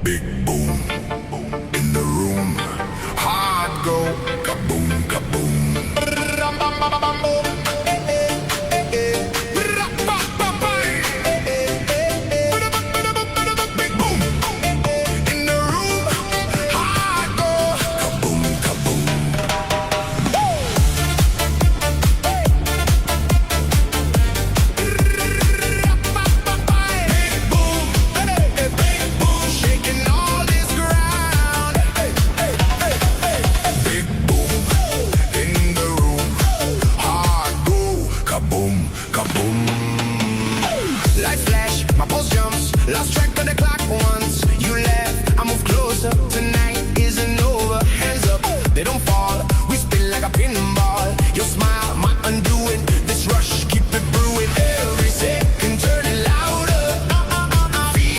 Big boom in the room. Hard go, kaboom, kaboom. Big boom in the room. Hard go, kaboom, kaboom. Big boom, big boom, shaking all this ground. Big boom in the room. Hard go, kaboom, kaboom. Lights flash, my pulse jumps. Lost track of the clock once you left. I move closer. Tonight isn't over. Hands up, they don't fall.